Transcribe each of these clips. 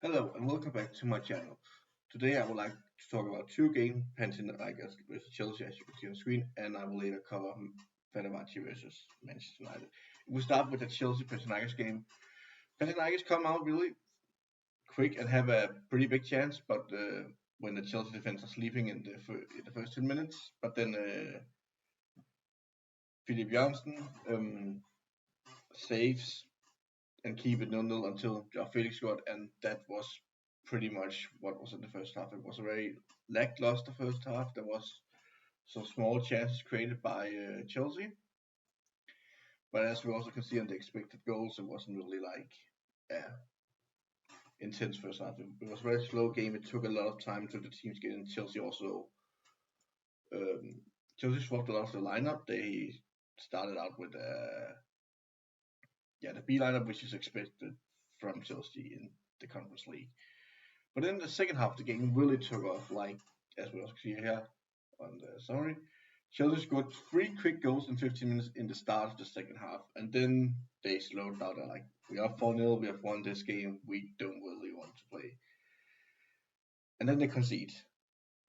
Hello and welcome back to my channel. Today I would like to talk about two games, Panathinaikos versus Chelsea as you can see on the screen, and I will later cover Fenerbahce versus Manchester United. We'll start with the Chelsea Panathinaikos game. Panathinaikos come out really quick and have a pretty big chance, but when the Chelsea defense are sleeping in the first 10 minutes, but then Philip Janssen saves and keep it 0-0 until Felix scored, and that was pretty much what was in the first half. It was a very lackluster first half. There was some small chances created by Chelsea, but as we also can see on the expected goals, it wasn't really like uh, intense first half. It was a very slow game. It took a lot of time for the teams to get in. Chelsea also um, Chelsea swapped a lot of the lineup. They started out with the B lineup, which is expected from Chelsea in the Conference League. But then the second half of the game really took off, like as we also see here on the summary. Chelsea scored three quick goals in 15 minutes in the start of the second half, and then they slowed down. They're like, we are 4-0, we have won this game, we don't really want to play. And then they concede.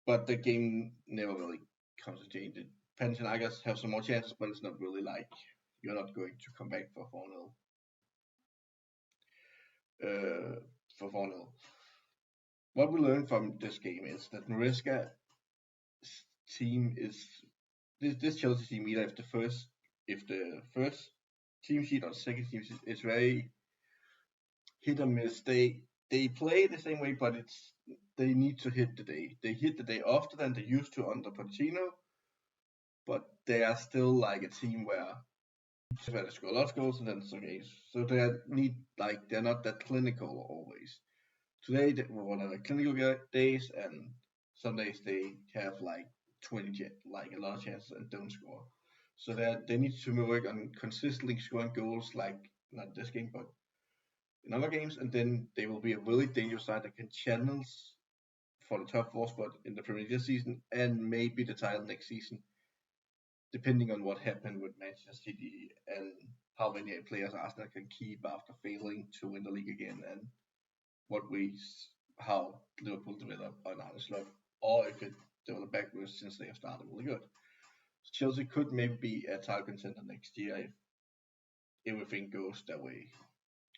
But the game never really comes to change. The Panathinaikos have some more chances, but it's not really like you're not going to come back for 4-0. For 4-0. What we learned from this game is that Mariska team is this Chelsea team either if the first team sheet or second team sheet is very hit or miss. They play the same way, but they need to hit the day. They hit the day often than they used to under Pochettino, but they are still like a team where they score a lot of goals and then it's okay. So they're not that clinical always. Today they were one of the clinical days, and some days they have like 20 like a lot of chances and don't score. So that they need to work on consistently scoring goals, like not this game but in other games, and then they will be a really dangerous side that can challenge for the top four spot in the Premier League this season and maybe the title next season, depending on what happened with Manchester City and how many players Arsenal can keep after failing to win the league again, and what we how Liverpool develop on Arne Slot, or it could develop backwards since they have started really good. Chelsea could maybe be a title contender next year if everything goes that way.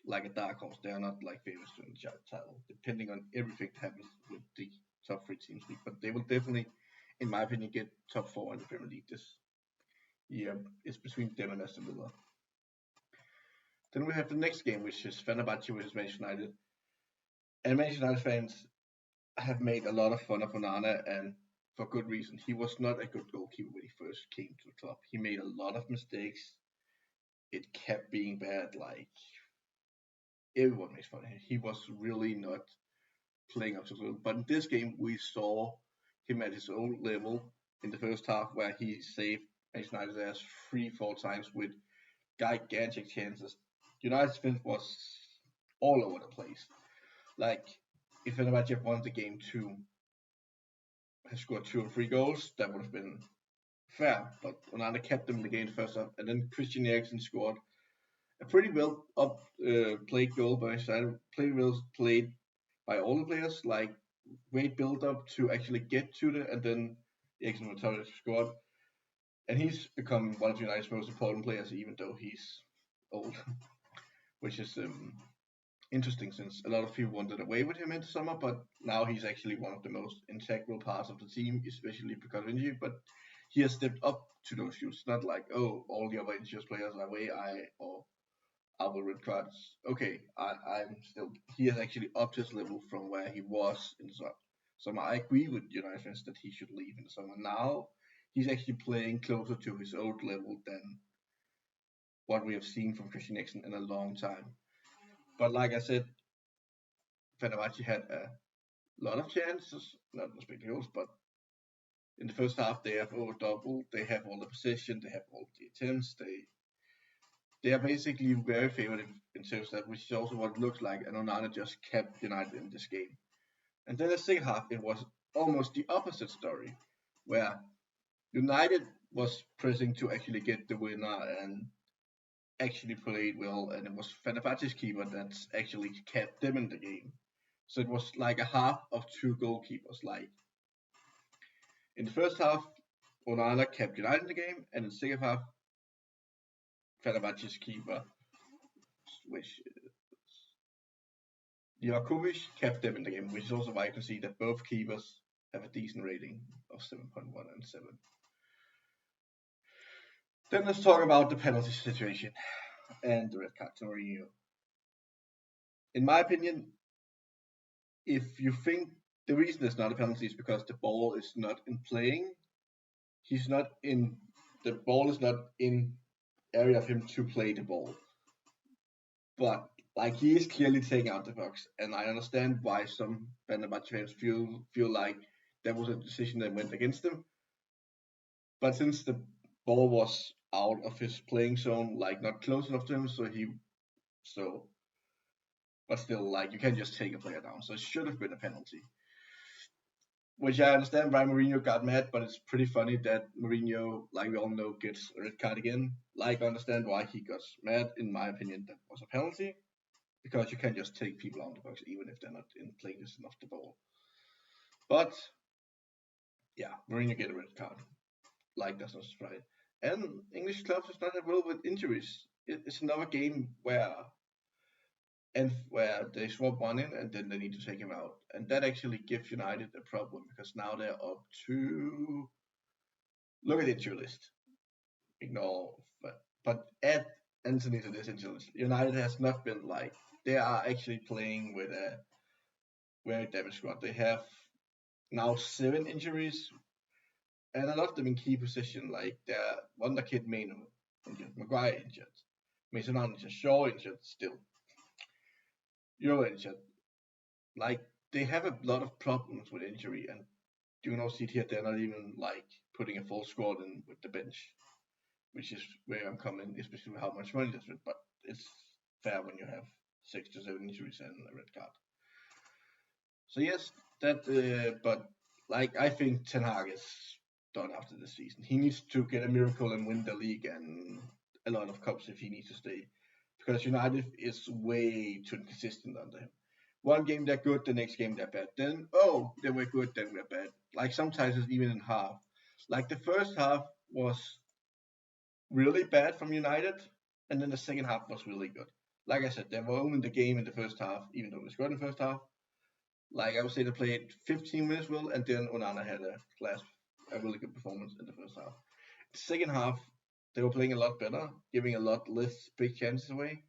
Like a dark horse, they are not like favorites to win the title, depending on everything that happens with the top three teams league. But they will definitely, in my opinion, get top four in the Premier League this year. It's between them and Aston Villa. Then we have the next game, which is Fenerbahce versus Manchester United. And Manchester United fans have made a lot of fun of Onana, and for good reason. He was not a good goalkeeper when he first came to the club. He made a lot of mistakes. It kept being bad. Like everyone makes fun of him. He was really not playing up to the level. But in this game, we saw him at his own level in the first half, where he saved Manchester United's ass 3-4 times with gigantic chances. United's defense was all over the place. Like if Fenerbahce had won the game to have scored 2 or 3 goals, that would have been fair. But Onana kept them in the game first half, and then Christian Eriksen scored a pretty well up played goal by Steiner. Pretty well played by all the players. Like great build up to actually get to the, and then Eriksen returned scored, and he's become one of United's most important players, even though he's old, which is interesting since a lot of people wanted away with him in the summer, but now he's actually one of the most integral parts of the team, especially because of injury. But he has stepped up to those shoes. It's not like, oh, all the other injured players are away, or I will red cards. Okay, I'm still. He has actually upped his level from where he was in the summer. I agree with United fans that he should leave in the summer. Now he's actually playing closer to his old level than what we have seen from Christian Eriksen in a long time. But like I said, Fenerbahce had a lot of chances, not respecting goals, but in the first half they have over double. They have all the possession, they have all the attempts. They are basically very favored in terms of that, which is also what it looks like. And Onana just kept United in this game. And then the second half, it was almost the opposite story, where United was pressing to actually get the winner and actually played well, and it was Fenerbahce's keeper that's actually kept them in the game. So it was like a half of two goalkeepers. Like in the first half, Onana kept United in the game, and in the second half, Fenerbahce's keeper, which Jakovic, kept them in the game, which is also why you can see that both keepers have a decent rating of 7.1 and 7. Then let's talk about the penalty situation and the red card to Mourinho. In my opinion, if you think the reason it's not a penalty is because the ball is not in playing, the ball is not in area of him to play the ball. But like he is clearly taking out the box, and I understand why some Fenerbahce fans feel like that was a decision that went against him. But since the ball was out of his playing zone, like not close enough to him, but still, like you can't just take a player down. So it should have been a penalty. Which I understand why Mourinho got mad, but it's pretty funny that Mourinho, like we all know, gets a red card again. Like I understand why he got mad. In my opinion, that was a penalty because you can't just take people out of the box even if they're not in playing distance of the ball. But yeah, Mourinho get a red card. Like that's not right. And English clubs is not that well with injuries. It's another game where they swap one in and then they need to take him out. And that actually gives United a problem because now they're up to, look at the injury list. Ignore, but add Anthony to this injury list. United has not been like, they are actually playing with a very damaged squad. They have now 7 injuries and a lot of them in key position. Like they're Wonderkid Manu injured, Maguire injured, Mason Mount injured, Shaw injured still. You're injured. Like they have a lot of problems with injury, and you can see it here. They're not even like putting a full squad in with the bench, which is where I'm coming, especially with how much money that's with. But it's fair when you have 6 to 7 injuries and a red card. So yes, but like I think Ten Hag is done after this season. He needs to get a miracle and win the league and a lot of cups if he needs to stay, because United is way too inconsistent under him. One game they're good, the next game they're bad. Then they were good, then we're bad. Like sometimes it's even in half. Like the first half was really bad from United, and then the second half was really good. Like I said, they were owning the game in the first half, even though it was good in the first half. Like I would say they played 15 minutes well, and then Onana had a really good performance in the first half. The second half, they were playing a lot better, giving a lot less big chances away.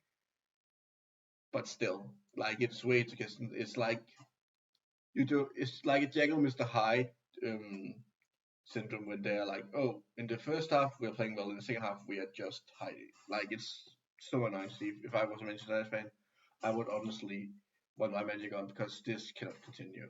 But still, like it's way too consistent. It's like it's like a Jekyll Mr. Hyde syndrome when they're like, oh, in the first half we're playing well, in the second half we are just hiding. Like it's so annoying, Steve. If I was a Manchester United fan, I would honestly want my magic on because this cannot continue.